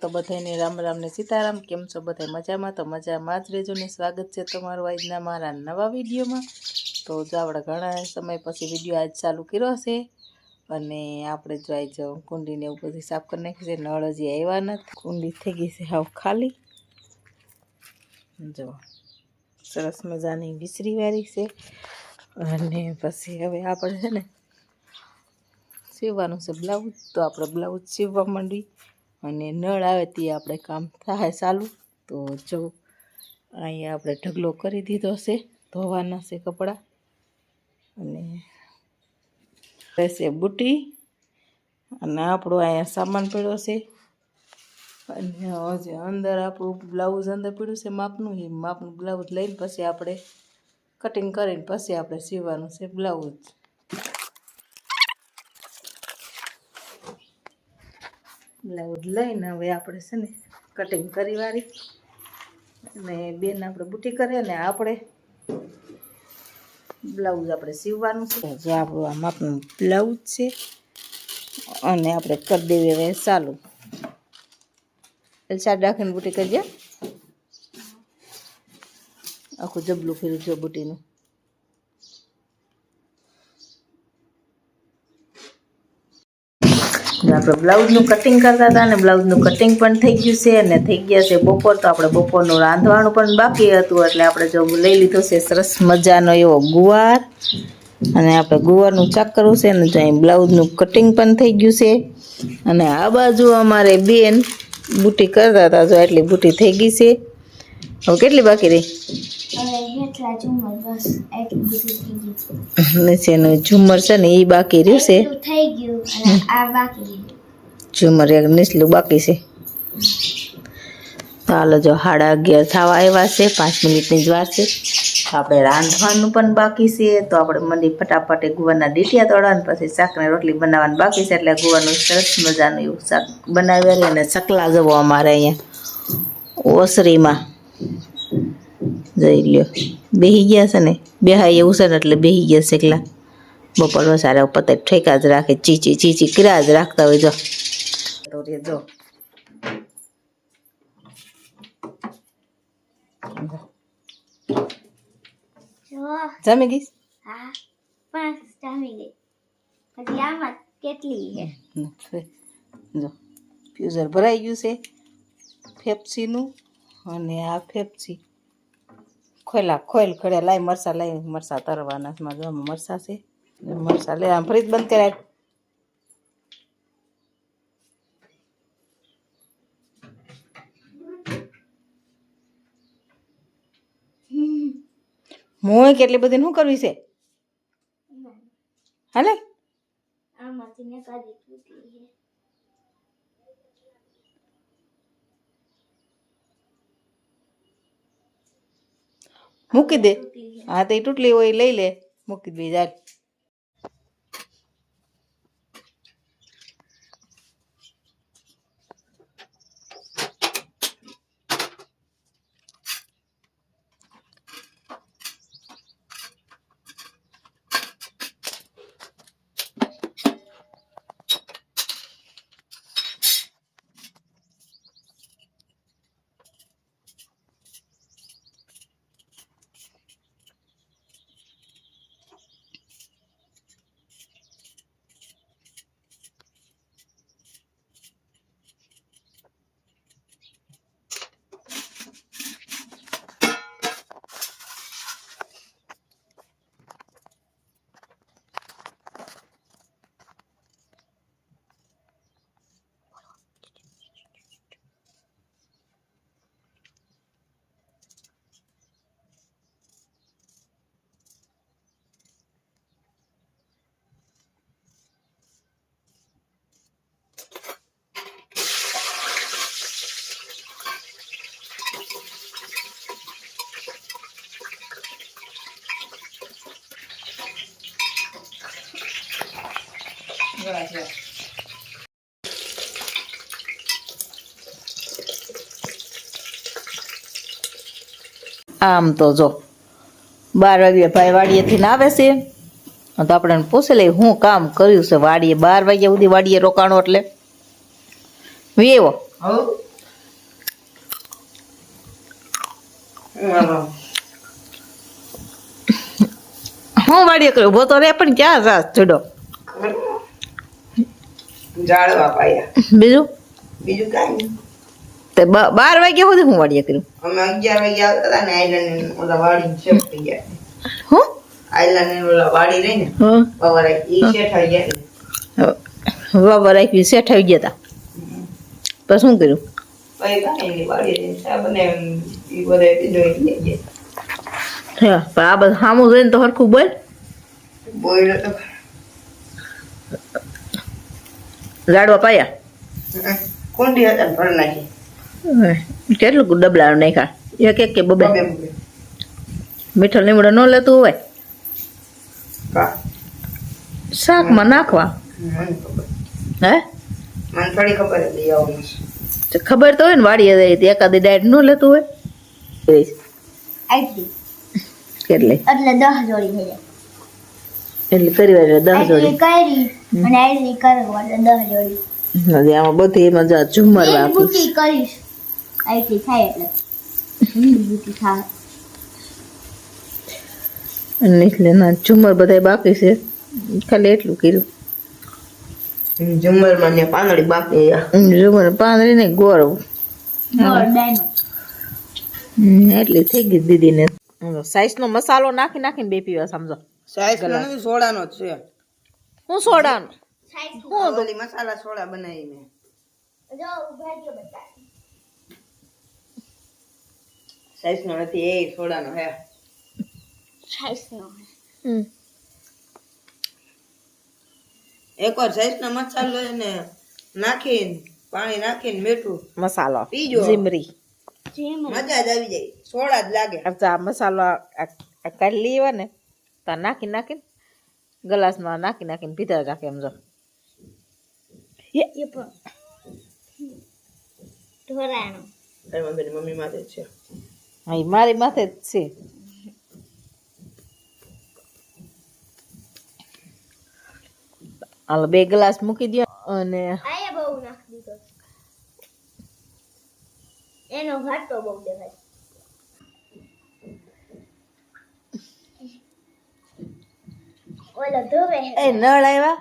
તો બધાને રામ રામ ने सीताराम। केम छो बधाय मजामां? तो मजामां ज रहेजो ने स्वागत छे तमारुं आजना मारा नवा विडियो में। तो जो आपणे घणा समय पछी विडियो आज चालू कर्यो छे अने आपणे जो आज कुंडी ने एवुं बधुं साफ करी नाख्युं छे। नळ हजी आव्या नथी, कुंडी थई गई छे हाव खाली। जो सरस मजानी विसरी वारी छे अने पछी हवे आपणे छे ने सीववानुं छे ब्लाउज। तो आपणे ब्लाउज सीववा मांडवी अने नळ आवे ते आपणे काम थाय चालू। तो जो अहींया आपणे ढगलो करी दीधो छे, धोवाना छे कपड़ा अने रहेशे बूटी अने आपणो अहींया सामान पड्यो छे अने हजे अंदर आपणुं ब्लाउज अंदर पड्युं छे मापनुं। ए मापनुं ब्लाउज लईने पछी आपणे कटिंग करीने पछी आपणे सीववानुं छे ब्लाउज। ब्लाउज लईने हवे आपणे छे ने कटिंग करी वारी अने बेन आपणे बूटी करे ने आपणे ब्लाउज आपणे सीववानुं छे। जे आपणुं आ मापनुं ब्लाउज छे अने आपणे कर देवी हवे चालू। एलसा डाखीने बूटी करजे। आखुं जबલું ફેર્યું છે બૂટીનું। આપણે બ્લાઉઝનું કટિંગ કરતા હતા ને બ્લાઉઝનું કટિંગ પણ થઈ ગયું છે અને થઈ ગયા છે બપોર। તો આપણે બપોરનું રાંધવાનું પણ બાકી હતું એટલે આપણે જો લઈ લીધો છે સરસ મજાનો એવો ગુવાર અને આપણે ગુવારનું શાક કરવું છે અને જો અહીં બ્લાઉઝનું કટિંગ પણ થઈ ગયું છે અને આ બાજુ અમારે બેન બૂટી કરતા હતા। જો એટલી બૂટી થઈ ગઈ છે। હવે કેટલી બાકી રહી? નીચેનું ઝુમર છે ને એ બાકી રહ્યું છે। ઝુમર એક નીચલું બાકી છે। ચાલો જો 11:30 થવા આવ્યા છે, 5 મિનિટની જ વાર છે। આપણે રાંધવાનું પણ બાકી છે તો આપણે મંડી ફટાફટ ગુવારના ડીટિયા તળવાના પછી શાકને રોટલી બનાવવાની બાકી છે। એટલે ગુવારનું સરસ મજાનું એવું શાક બનાવ્યા અને ચકલા જવો અમારે અહીંયા ઓસરીમાં જઈ લ્યો બેહી ગયા છે ને બેહાય એવું છે ને એટલે બેહી ગયા છે એકલા। બપોર સારા પતે ઠેકા જ રાખે, ચીચી ચીચી કર્યા જ રાખતા હોય। જો જમી ગઈ? હા, પાંચ જમી ગઈ। હજી આમાં કેટલી છે? જો ફ્યુઝર ભરાઈ ગયું છે ફેપ્સીનું અને આ ફેપ્સી ખોલ ખડ્યા લાઈ મરસા લાઈ મરસા તરવાના છે। મારા જોવામાં મરસા છે, મરસા લે આમ ફ્રીજ બંધ કરાય। મોય કેટલી બધી શું કરવી છે? હાલે આમાંથી ને કાઢી તૂટી છે। મૂકી દે। હા તો એ તૂટલી હોય લઈ લે, મૂકી દે જાય। આમ તો જો 12 વાગ્યે ભાઈ વાડીએથી આવે છે તો આપણે પૂછી લઈએ હું કામ કર્યું છે વાડીએ। 12 વાગ્યા સુધી વાડીએ રોકાણો એટલે વેવો હું વાડીએ કર્યો ઉભો તો રે પણ ક્યાં જાસ ચડો જાળવા પાયા બીજું બીજું કાંઈ નહીં. તે 12 વાગ્યા સુધી હું વાડીએ કર્યું અમે 11 વાગે આવતા હતા ને આઈલાને ઓલા વાડી શેઠ થઈ ગયા હું આઈલાને ઓલા વાડી રહી ને હા પવારે ઈ શેઠ આવી ગયા વાવા રાખી સેઠ આવી ગયા હતા પછી શું કર્યું પછી કાંઈ નહીં વાડી રહીને ચા બનાવીને ઈ બધા પીધો એટલે ગયા હા પણ આ બધું સામું જોઈને તો હરખું બોલ બોયલો તો લાડવા પાયા કુંડી હતા ને ભર નાખી કેટલું ડબલા નાખ્યા એક એક કે બબે બબે બબે. મીઠો લીમડો ન લેતું હોય કા શાકમાં નાખવા મને ખબર હે મને થોડી ખબર હતી આવું તો ખબર તો હોય ને વાડીએ જાય તો એકાદી ડાયટ ન લેતું હોય આટલી કેટલે એટલે 10 જોડી થઈ જાય એટલે કરી વાર 10 જોડી આટલી કરી અને આટલી કરવું એટલે 10 જોડી હજી આમાં બધી એમાં જા ઝુમ્મર એક બાકી બુટી કરીશ આટલી થાય એટલે બુટી થાય અને એટલે ના ઝુમ્મર બધા બાકી છે ખાલી એટલું કર્યું જમર માં પાંદડી બાકી ઝુમ્મર પાંદડી ને ગોળ ગોળ બેનો એટલી થઈ ગઈ દીદીને સાઈઝ નો મસાલો નાખી નાખીને બે પીવા સમજો સાઈઝ નથી સોડાનો જ છે હું સોડાનું સાઈઝ ઓલી મસાલા સોડા બનાવી મેં જો ભાગ્ય બતા સાઈઝ નો નથી એ સોડાનો હે સાઈઝ નો એકવાર સાઈઝ નો મસાલો એને નાખીને પાણી નાખીને મીઠું મસાલો પીજો. જીમરી જેમ મજા જ આવી જાય સોડા જ લાગે આ મસાલો કાઢી લેવા ને તો નાખી નાખીને ગ્લાસમાં નાખી નાખીને પીધા રાખે એમ જો એ પણ ઢોરાનો તારી મમ્મી માથે જ છે હા ઈ મારી માથે જ છે હાલો 2 ગ્લાસ મૂકી દો અને આયા બહુ નાખી દીધો એનો ઘાટો બહુ દેખાય ઓલો ધોવે એ નળ આવ્યા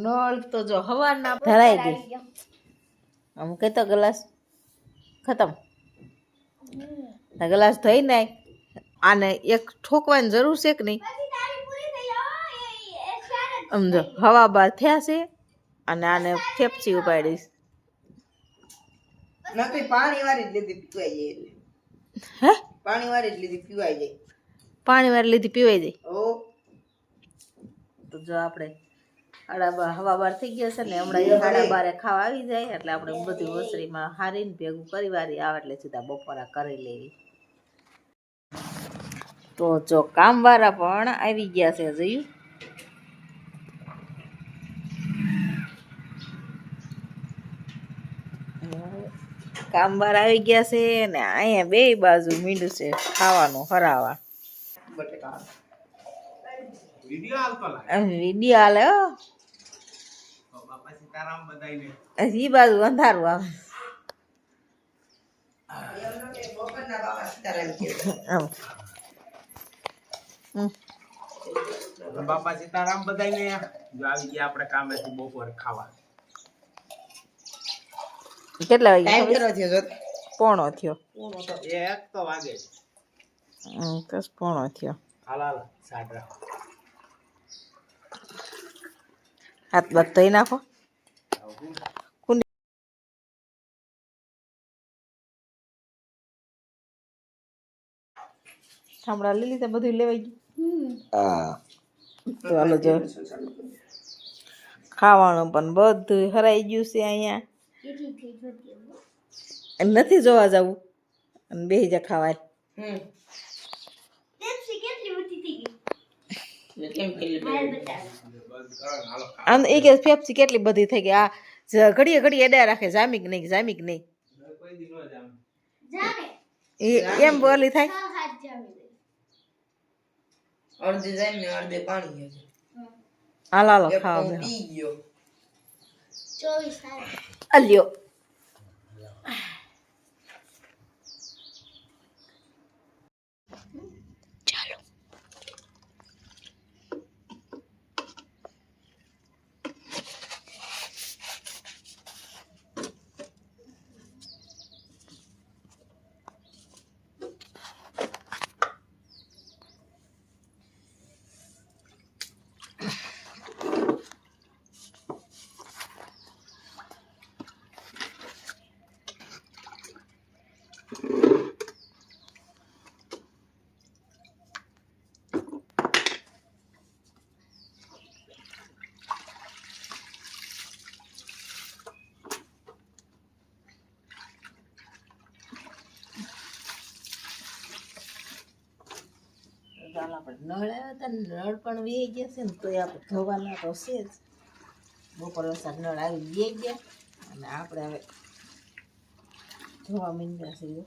નળ તો જો હવારના ધરાઈ ગઈ આમ કહેતો ગ્લાસ ખતમ ગ્લાસ ધોઈ નાખ આને એક ઠોકવાની જરૂર છે કે નહીં સમજો હવા બાર થયા છે અને આને ફેફસી ઉપાડીશ નકરી પાણી વાળી જ લીધી પીવાઈ જાય એટલે હે પાણી વાળી જ લીધી પીવાઈ જાય પાણી વાળી લીધી પીવાઈ જાય ઓ તો જો આપણે હવા બાર થઈ ગયા છે ને હમણાં 12:30 ખાવા આવી જાય એટલે આપણે બધી ઓસરીમાં હારીને ભેગું કરી વારી આવે એટલે સીધા બપોરા કરી લેવી તો જો કામવાળા પણ આવી ગયા છે જોયું કામવાળા આવી ગયા છે ને અહીંયા બે બાજુ મીંડું છે ખાવાનું હરાવા બટેકા વિડીયો હાલે હો ઈ બાજુ અંધારું આવે બપોરના બાબા સીતારામ કે આમ. બાપા સીતારામ બધાને જો આવી ગયા આપણે કામેથી બપોર ખાવા કેટલા વાગે ટાઈમ કેટલો થયો જો પોણો થયો એક તો વાગે બસ પોણો થયો હાલ હાલ સાટ રાખો હાથ બાથ ધોઈ નાખો કુંડી ઠામડા લઈ લીધા બધું લેવાઈ ગયું તો હાલો જો ખાવાનું પણ બધું હરાઈ ગયું છે અહીંયા કેટલી થઈ જોતી નથી જોવા જવું અને બેસી જા ખાવા પેપ્સી કેટલી મોટી થઈ ગઈ કેમ કેલી હાલ બતા આમ એ કે ફેફસી કેટલી બધી થઈ ગઈ આ ઘડીએ ઘડીએ એડા રાખે જામી કે નહીં જામી કે નહીં જાને એમ બોલી થાય 6 હાથ જામી ગઈ અડધી જાય ને અડધી પાણી છે હાલ હાલો એક ખાવા પાઉં બેહો. પી ગયો 24 હાથ અલ્યો કાલ આપણે નળ આવ્યા હતા ને નળ પણ વી ગયા છે ને તો આપણે ધોવાના તો છે જ. બપોર વરસાદ નળ આવી વી ગયા અને આપણે હવે ધોવા માંડ્યા છીએ.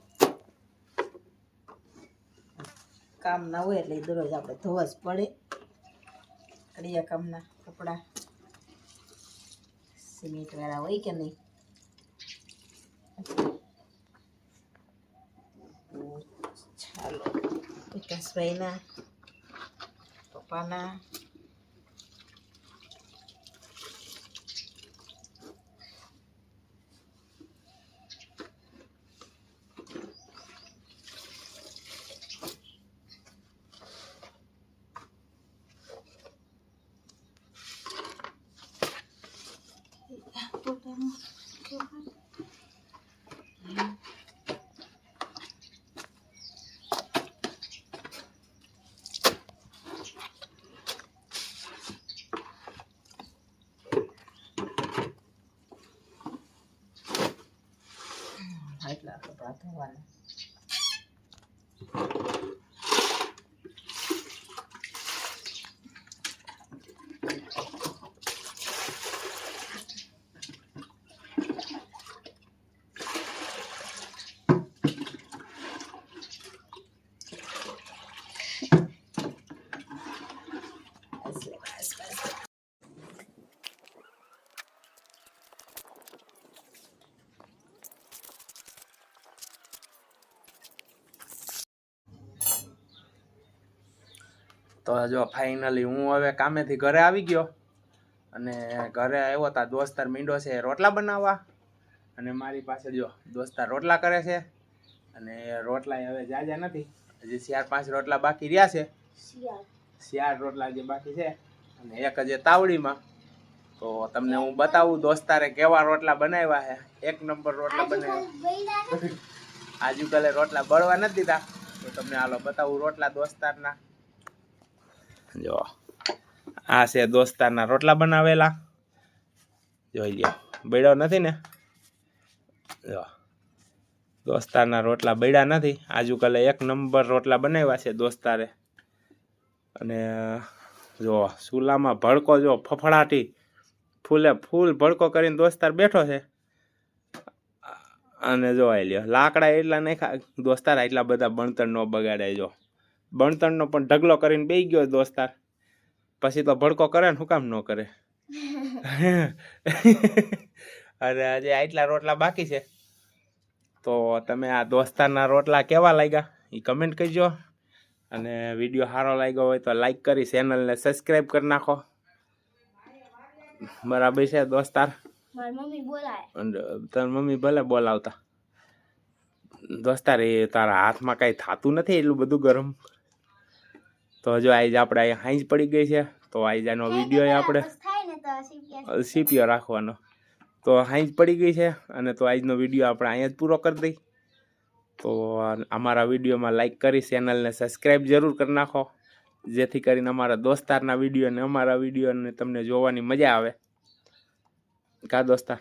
કામ ના હોય એટલે દરરોજ આપણે ધોવા જ પડે. કડિયા કામના કપડાં સિમેન્ટ વાળા હોય કે નહીં. ચાલો વિકાસભાઈના પપ્પાના એટલા કપડાં ધોવાના. તો જો ફાઇનલી હું હવે કામેથી ઘરે આવી ગયો અને ઘરે આવ્યો તા દોસ્તાર મીંડો છે રોટલા બનાવવા અને મારી પાસે જો દોસ્તાર રોટલા કરે છે અને રોટલા હવે જાજા નથી, હજી 4-5 રોટલા બાકી રહ્યા છે. 4 રોટલા જે બાકી છે અને એક જ તાવડીમાં. તો તમને હું બતાવું દોસ્તારે કેવા રોટલા બનાવ્યા છે. 1 નંબર રોટલા બનાવ્યા. આજુકાલે રોટલા બળવા નથી દીધા તો તમને હાલો બતાવું રોટલા દોસ્તારના. જો આ છે દોસ્તારના રોટલા બનાવેલા, જોઈ લ્યો. બળ્યો નથી ને? જો દોસ્તારના રોટલા બળ્યા નથી. આજુકાલે 1 નંબર રોટલા બનાવ્યા છે દોસ્તારે. અને જો ચૂલામાં ભડકો જો ફફડાટી ફૂલ ભડકો કરીને દોસ્તાર બેઠો છે. અને જો આ લ્યો લાકડા એટલા નાખ્યા દોસ્તાર, એટલા બધા બણતણ નો બગાડે. જો બણતણનો પણ ઢગલો કરીને બેસી ગયો દોસ્તાર. પછી તો ભડકો કરે ને, શું કામ ન કરે? અરે આજે આટલા રોટલા બાકી છે. તો તમે આ દોસ્તારના રોટલા કેવા લાગ્યા એ કમેન્ટ કરજો. અને વિડીયો સારો લાગ્યો હોય તો લાઈક કરી ચેનલને સબસ્ક્રાઈબ કરી નાખો. બરાબર છે દોસ્તાર? મારી મમ્મી બોલાય. તારી મમ્મી ભલે બોલાવતા. દોસ્તાર એ તારા હાથમાં કાંઈ થતું નથી એટલું બધું ગરમ. તો જો આજ આપણે હાંજ પડી ગઈ છે તો આજનો વિડીયો આપણે સીપીઓ રાખવાનો. તો હાંજ પડી ગઈ છે અને તો આજનો વિડીયો આપણે અહીંયા જ પૂરો કરી દઈ. તો અમારા વિડીયોમાં લાઈક કરી ચેનલને સબસ્ક્રાઈબ જરૂર કરી નાખો, જેથી કરીને અમારા દોસ્તારના વિડીયો અને અમારા વિડીયોને તમને જોવાની મજા આવે. કા દોસ્તાર?